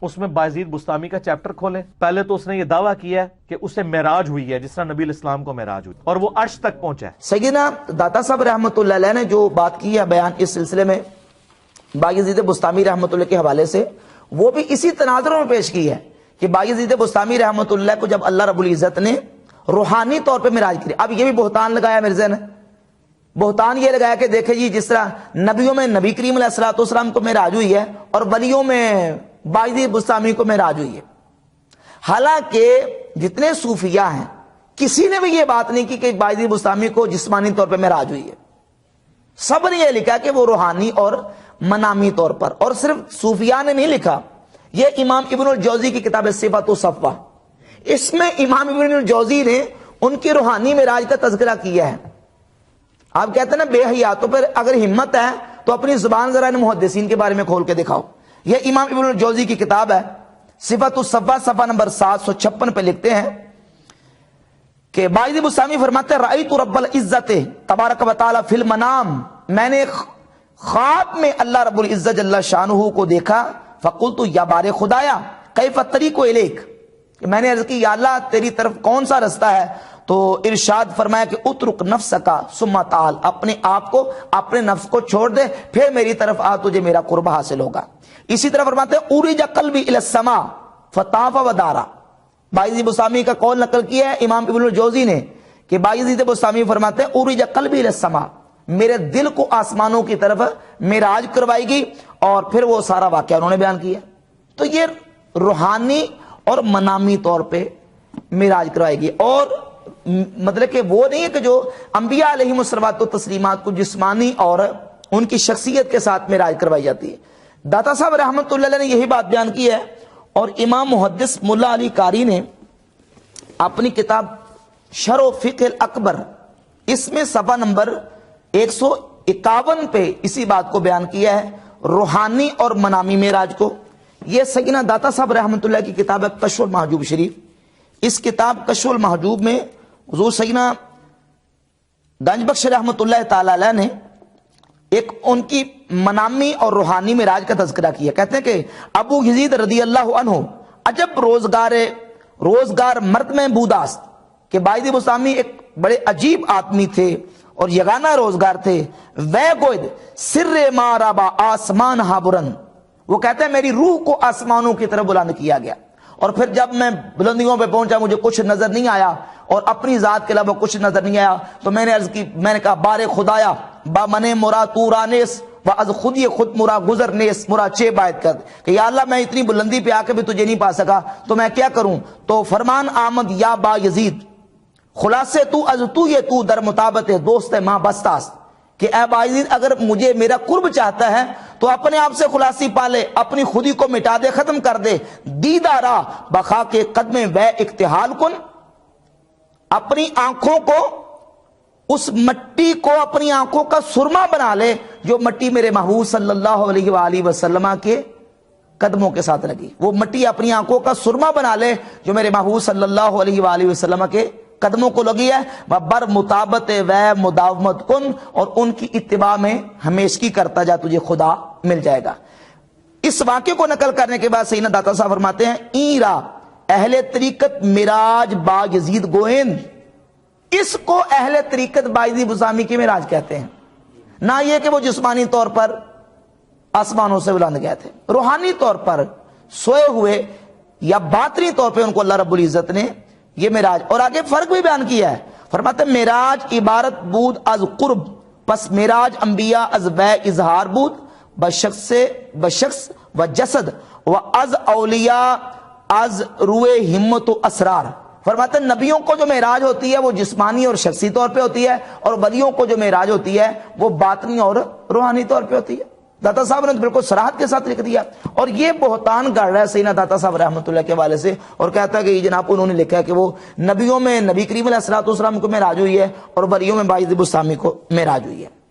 اس میں بايزيد بسطامی کا چیپٹر کھولیں. پہلے تو اس نے یہ دعویٰ کیا ہے کہ اسے معراج ہوئی ہے جس طرح نبی علیہ السلام کو معراج ہوئی اور وہ عرش تک پہنچا ہے. سیدنا داتا صاحب رحمۃ اللہ علیہ نے جو بات کی ہے بیان اس سلسلے میں بايزيد بسطامی رحمۃ اللہ کے حوالے سے، وہ بھی اسی تناظر میں پیش کی ہے کہ بايزيد بسطامی رحمۃ اللہ کو جب اللہ رب العزت نے روحانی طور پہ معراج کیا. اب یہ بھی بہتان لگایا مرزا نے، بہتان یہ لگایا کہ دیکھیں جی جس طرح نبیوں میں نبی کریم علیہ الصلوۃ والسلام کو معراج ہوئی ہے اور ولیوں میں بايزيد بسطامی کو معراج ہوئی ہے. حالانکہ جتنے صوفیاء ہیں کسی نے بھی یہ بات نہیں کی کہ بايزيد بسطامی کو جسمانی طور پہ معراج ہوئی ہے. سب نے یہ لکھا کہ وہ روحانی اور منامی طور پر. اور صرف صوفیاء نے نہیں لکھا، یہ امام ابن الجوزی کی کتاب صفات الصفوہ، اس میں امام ابن الجوزی نے ان کی روحانی معراج کا تذکرہ کیا ہے. آپ کہتے ہیں نا بے حیاتوں پر اگر ہمت ہے تو اپنی زبان ذرا محدثین کے بارے میں کھول کے دکھاؤ. یہ امام ابن الجوزی کی کتاب ہے صفات الصفوہ، صفحہ نمبر 756 پہ لکھتے ہیں کہ بايزيد بسطامی فرماتے ہیں رأیت رب العزت تبارک و تعالی فی المنام، میں نے خواب میں اللہ رب العزت جل شانہ کو دیکھا. فقلت یا بار خدایا کیف الطریق الیک، کہ میں نے عرض کی یا اللہ تیری طرف کون سا رستہ ہے؟ تو ارشاد فرمایا کہ اترک نفسک ثم تعال، اپنے آپ کو اپنے نفس کو چھوڑ دے پھر میری طرف آ، تجھے میرا قرب حاصل ہوگا. اسی طرح فرماتے ہیں اورج قلبی الی السماء فطاف ودارا. بايزيد بسطامی کا قول نقل کیا ہے امام ابن الجوزی نے کہ بايزيد بسطامی فرماتے ہیں اورج قلبی الی السماء، میرے دل کو آسمانوں کی طرف معراج کروائی گی. اور پھر وہ سارا واقعہ انہوں نے بیان کیا. تو یہ روحانی اور منامی طور پہ معراج کروائی گی. اور مطلب کہ وہ نہیں ہے کہ جو انبیاء علیہم الصلوات و تسلیمات کو جسمانی اور ان کی شخصیت کے ساتھ معراج کروائی جاتی ہے. داتا صاحب رحمۃ اللہ علیہ نے یہی بات بیان کی ہے. اور امام محدث ملا علی قاری نے اپنی کتاب شرح فقہ الاکبر اس میں صفحہ نمبر 151 پہ اسی بات کو بیان کیا ہے، روحانی اور منامی معراج کو. یہ سیدنا داتا صاحب رحمۃ اللہ کی کتاب ہے کشف المحجوب شریف. اس کتاب کشف المحجوب میں حضور سیدنا گنج بخش رحمۃ اللہ تعالی علیہ نے ایک ان کی منامی اور روحانی معراج کا تذکرہ کیا. کہتے ہیں کہ ابو یزید رضی اللہ عنہ عجب روزگار مرد میں بوداست، کہ بايزيد بسطامی ایک بڑے عجیب آدمی تھے اور یگانہ روزگار تھے. وے گوید سر ما ربا آسمان ہابرن، وہ کہتے ہیں میری روح کو آسمانوں کی طرف بلند کیا گیا اور پھر جب میں بلندیوں پہ پہنچا مجھے کچھ نظر نہیں آیا اور اپنی ذات کے علاوہ کچھ نظر نہیں آیا. تو میں نے عرض کی، میں نے کہا بار خدایا با من مرا تو رانیس و از خود یہ خود مرا گزر نیس مرا چے باید کر، کہ یا اللہ میں اتنی بلندی پہ آ کے بھی تجھے نہیں پا سکا تو میں کیا کروں؟ تو فرمان آمد یا با یزید خلاصے تو از تو یہ تو در مطابت دوست ماں بستاست، کہ اے بايزيد اگر مجھے میرا قرب چاہتا ہے تو اپنے آپ سے خلاصی پالے، اپنی خودی کو مٹا دے، ختم کر دے. دیدارا بخا کے قدم وے اکتحال کن، اپنی آنکھوں کو اس مٹی کو اپنی آنکھوں کا سرما بنا لے جو مٹی میرے محبوب صلی اللہ علیہ وآلہ وسلم کے قدموں کے ساتھ لگی. وہ مٹی اپنی آنکھوں کا سرما بنا لے جو میرے محبوب صلی اللہ علیہ وآلہ وسلم کے قدموں کو لگی ہے. بر مطابت و مداومت کن، اور ان کی اتباع میں ہمیشگی کرتا جا، تجھے خدا مل جائے گا. اس واقعے کو نقل کرنے کے بعد سیدنا داتا صاحب فرماتے ہیں ایرا اہل طریقت معراج با یزید گوئند، اس کو اہل طریقت بايزيد بسطامی کی معراج کہتے ہیں. نہ یہ کہ وہ جسمانی طور پر آسمانوں سے بلند گئے تھے، روحانی طور پر سوئے ہوئے یا باطنی طور پہ ان کو اللہ رب العزت نے یہ معراج. اور آگے فرق بھی بیان کیا ہے، فرماتے ہیں معراج عبارت بود از قرب، پس معراج انبیاء از وے اظہار بود بشخص و جسد و از اولیاء از روئے ہمت و اسرار. فرماتے ہیں نبیوں کو جو معراج ہوتی ہے وہ جسمانی اور شخصی طور پہ ہوتی ہے، اور ولیوں کو جو معراج ہوتی ہے وہ باطنی اور روحانی طور پہ ہوتی ہے. داتا صاحب نے بالکل صراحت کے ساتھ لکھ دیا. اور یہ بہتان گڑھ رہا ہے سیدنا داتا صاحب رحمۃ اللہ کے حوالے سے، اور کہتا ہے کہ جناب انہوں نے لکھا ہے کہ وہ نبیوں میں نبی کریم علیہ الصلوۃ والسلام کو معراج ہوئی ہے اور ولیوں میں بايزيد بسطامی کو معراج ہوئی ہے.